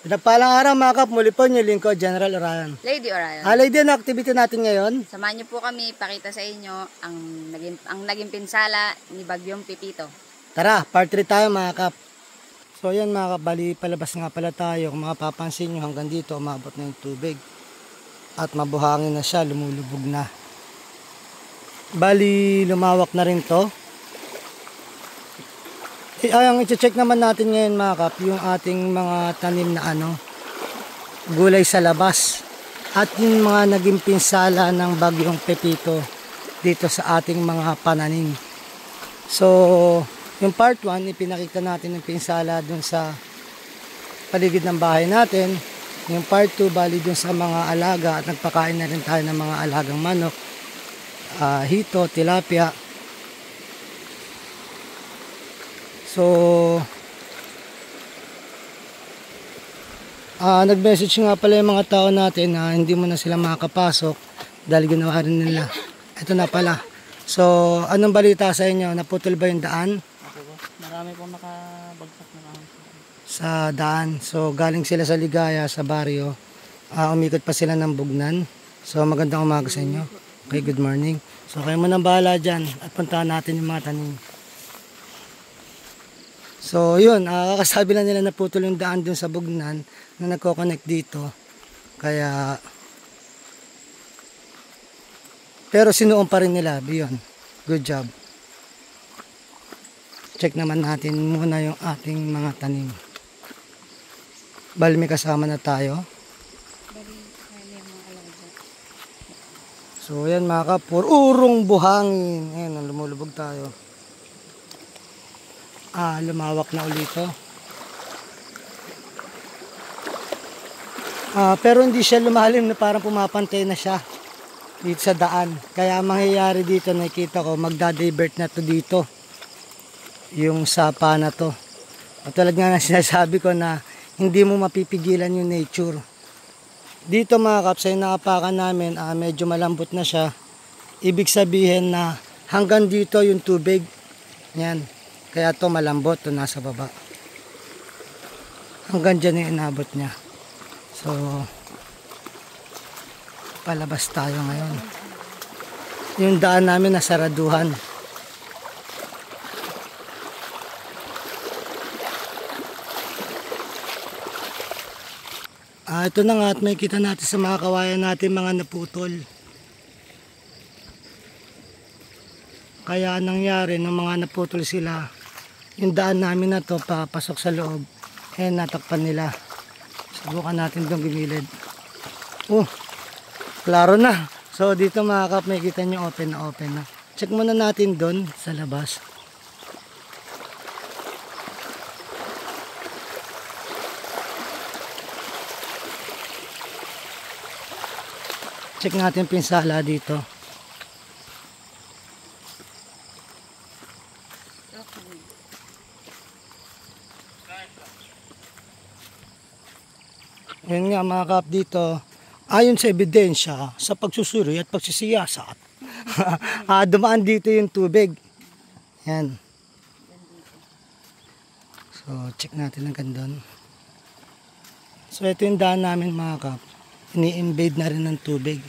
Nagpalang araw mga kap, muli po niyo lingkod, General Orion. Lady Orion. Lady, ano activity natin ngayon? Samahan niyo po kami pakita sa inyo ang naging pinsala ni Bagyong Pipito. Tara, part 3 tayo mga kap. So yan mga kap, bali palabas nga pala tayo. Kung mapapansin nyo hanggang dito, umabot na yung tubig. At mabuhangin na siya, lumulubog na. Bali, lumawak na rin to. Ang i-check naman natin ngayon mga kap, yung ating mga tanim na gulay sa labas. At yung mga naging pinsala ng Bagyong Pepito dito sa ating mga pananim. So, yung part 1, ipinakita natin yung pinsala dun sa paligid ng bahay natin. Yung part 2, bali dun sa mga alaga at nagpakain na rin tayo ng mga alagang manok, hito, tilapia. So, nag-message nga pala yung mga tao natin na hindi mo na sila makakapasok dahil ginawa rin nila. Ito na pala. So, anong balita sa inyo? Naputol ba yung daan? Marami po nakabagsak na kami sa daan. So, galing sila sa Ligaya, sa baryo. Umikot pa sila ng Bugnan. So, magandang umaga sa inyo. Okay, good morning. So, kayo muna bahala dyan at puntahan natin yung mga tanim. So, yun. Kakasabi lang nila naputol yung daan dun sa Bugnan na nagko-connect dito. Kaya, pero sinuon pa rin nila. Yun. Good job. Check naman natin muna yung ating mga tanim. Bali may kasama na tayo. So yan mga kapur, urong buhangin. Ayan, lumulubog tayo. Lumawak na ulit ito. Pero hindi siya lumalim na parang pumapantay na siya dito sa daan. Kaya ang mangyayari dito, nakikita ko, magda-divert na to dito. Yung sapa na to. At tulad nga na sinasabi ko na hindi mo mapipigilan yung nature. Dito mga kaps, ay nakapakan namin, medyo malambot na siya. Ibig sabihin na hanggang dito yung tubig. Yan. Kaya to malambot, to nasa baba. Hanggang dyan yung inabot niya. So, palabas tayo ngayon. Yung daan namin nasaraduhan. Ito na nga at may kita natin sa mga kawayan natin mga naputol. Kaya nangyari nung mga naputol sila, yung daan namin na to papasok sa loob, natakpan nila. Subukan natin itong gumilid. Klaro na. So dito mga kap, may kita nyo open na. Check muna natin doon sa labas. Check natin pinsala dito. Yun nga mga kap dito, ayon sa ebidensya, sa pagsusuri at pagsisiyasat, dumaan dito yung tubig. Yan. So check natin ang gandun. So ito yung daan namin mga kap. Ini-invade na rin ng tubig.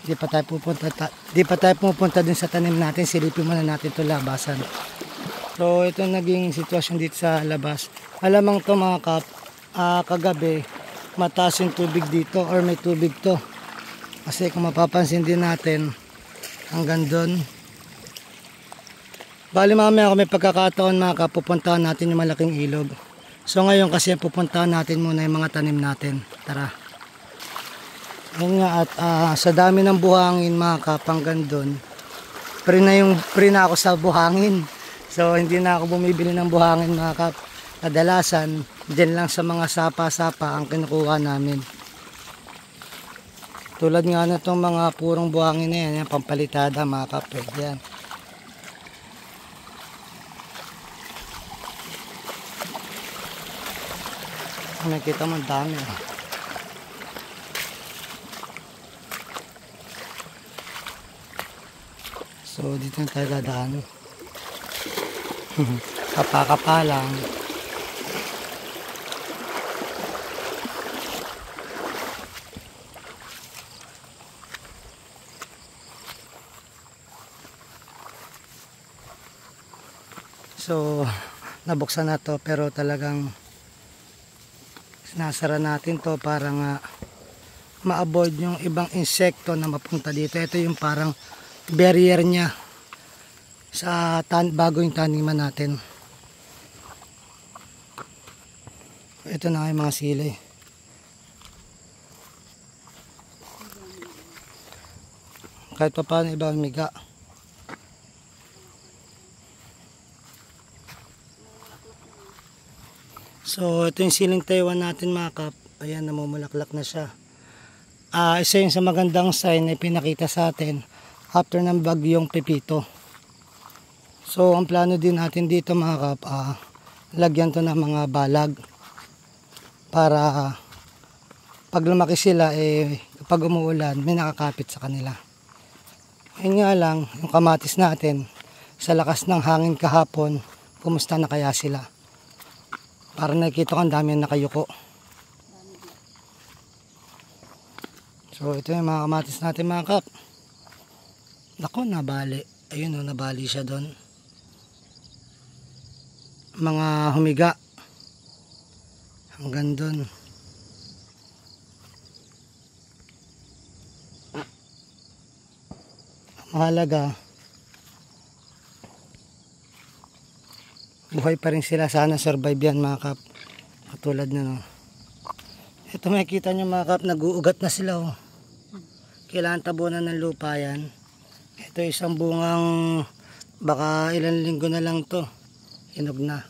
Di pa tayo pupunta din sa tanim natin. Silipin muna natin ito labasan. So ito naging sitwasyon dito sa labas. Alamang to mga kap, kagabi mataas yung tubig dito or may tubig to. Kasi kung mapapansin din natin hanggang doon. Bali mamaya ako may pagkakataon mga kap, pupuntahan natin yung malaking ilog. So ngayon kasi pupuntahan natin muna yung mga tanim natin. Tara. Ayun nga at sa dami ng buhangin mga kap hanggang doon. Pre na ako sa buhangin. So hindi na ako bumibili ng buhangin mga kap. Kadalasan dyan lang sa mga sapa-sapa ang kinukuha namin. Tulad nga na itong mga purong buhangin na yan, pampalitada mga kap. Yan. Nakita mo dami. So dito na tayo dadaan. Kapaka lang. So nabuksan na to, pero talagang sinasara natin to para nga ma-avoid yung ibang insekto na mapunta dito. Ito yung parang barrier niya sa bago yung taniman natin. Ito na yung mga sili. Kahit pa paano iba humiga. So ito yung siling Taiwan natin mga kap. Ayan, namumulaklak na siya. Isa yung sa magandang sign na pinakita sa atin after ng bagyong Pepito. So ang plano din natin dito mga kap, lagyan to ng mga balag para pag lumaki sila, kapag umuulan may nakakapit sa kanila. Ayun nga lang, yung kamatis natin sa lakas ng hangin kahapon, kumusta na kaya sila? Para nakikita ko ang dami nakayuko. So ito yung mga kamatis natin mga kap. Nako, nabali. Ayun o, nabali siya doon. Mga humiga. Hanggang doon. Mahalaga, buhay pa rin sila. Sana survive yan mga kap. Katulad na no. Ito makikita nyo mga kap, nag-uugat na sila oh. Kailangan tabunan ng lupa yan. Ito isang bungang, baka ilang linggo na lang to, hinog na.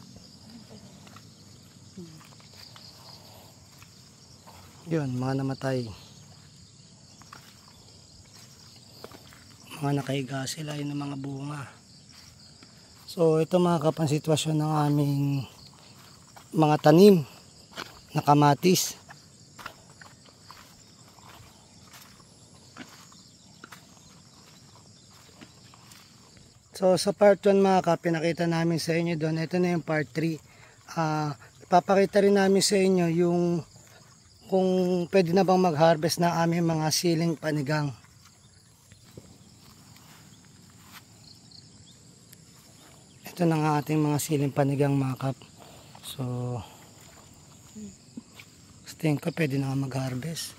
Yun, mga namatay. Mga nakahiga sila, yun ang mga bunga. So ito mga kap, ang sitwasyon ng aming mga tanim na kamatis. So sa part 1 mga kap, pinakita namin sa inyo doon. Ito na yung part 3. Ipapakita rin namin sa inyo yung kung pwede na bang mag-harvest na aming mga siling panigang. Ito na nga ating mga siling panigang mga kap. So tingin ko pwede na mag-harvest.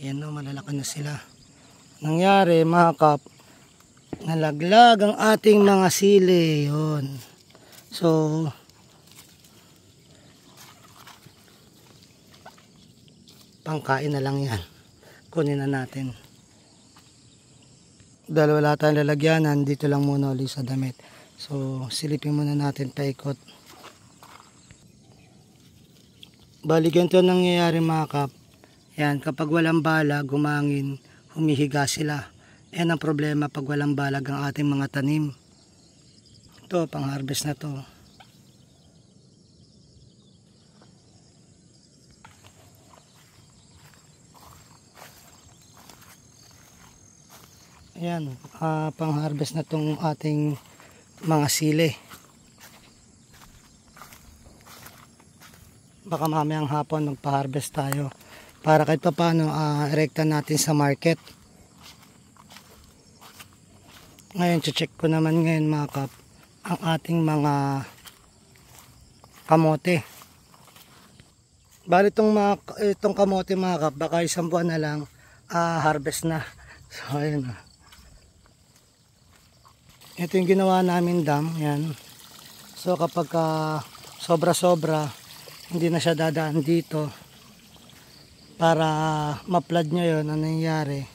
Yan o, malalaki na sila. Nangyari mga kap, nalaglag ang ating mga sili. Yun. So pangkain na lang yan. Kunin na natin. Dahil wala tayong lalagyanan, dito lang muna ulit sa damit. So silipin muna natin paikot. Bali ganito nangyayari mga kap. Yan, kapag walang balag, gumangin, humihiga sila. Yan ang problema pag walang balag ang ating mga tanim. Ito, pang harvest na to. Ayan, pang harvest na tong ating mga sili. Baka mamayang hapon magpa-harvest tayo para kahit pa paano rekta natin sa market. Ngayon check ko naman ngayon mga kap ang ating mga kamote. Bali itong kamote mga kap, baka isang buwan na lang harvest na. So ayun. Ito yung ginawa namin dam, yan. So kapag sobra-sobra, hindi na siya dadaan dito para ma-flood niya yun. Ano nangyayari?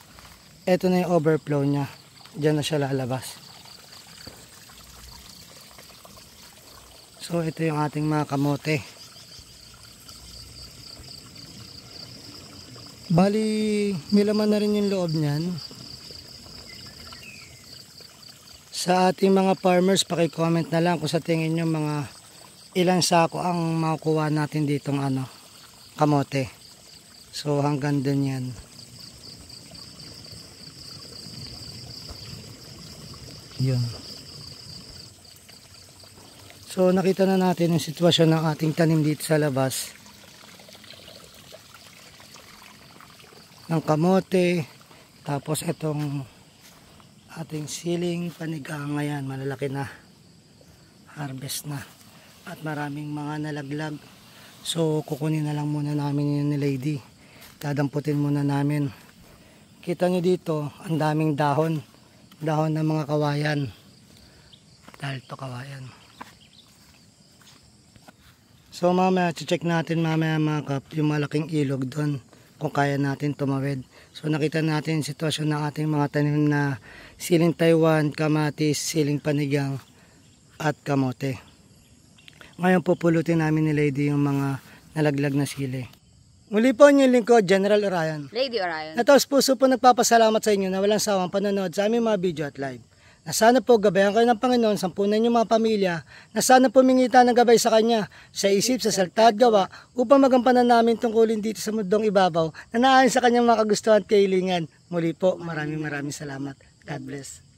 Ito na yung overflow niya. Diyan na siya lalabas. So ito yung ating mga kamote. Bali, may laman na rin yung loob niyan. Sa ating mga farmers, paki-comment na lang kung sa tingin nyo mga ilang sako ang makukuha natin ditong kamote. So hanggang dun yan. Yun. So nakita na natin yung sitwasyon ng ating tanim dito sa labas. Ng kamote. Tapos itong ating siling panigang, ayan, malalaki na. harvest na. At maraming mga nalaglag. So kukunin na lang muna namin yun ni Lady. Dadamputin muna namin. Kita nyo dito, ang daming dahon. Dahon ng mga kawayan. Dahil to kawayan. So mamaya, check natin mamaya mga kap, yung malaking ilog doon. Kung kaya natin tumawid. So nakita natin yung sitwasyon ng ating mga tanim na siling Taiwan, kamatis, siling panigang, at kamote. Ngayon pupulutin namin ni Lady yung mga nalaglag na sili. Muli po yung lingkod, General Orion. Lady Orion. At taos puso po nagpapasalamat sa inyo na walang sawang panonood sa aming mga video at live. Na sana po gabayan kayo ng Panginoon, sampunan niyo mga pamilya, na sana po mingita ng gabay sa Kanya, sa isip, sa salita at gawa, upang magampanan namin tungkulin dito sa mundong ibabaw, na naayon sa Kanyang mga kagustuhan at kahilingan. Muli po, maraming salamat. God bless.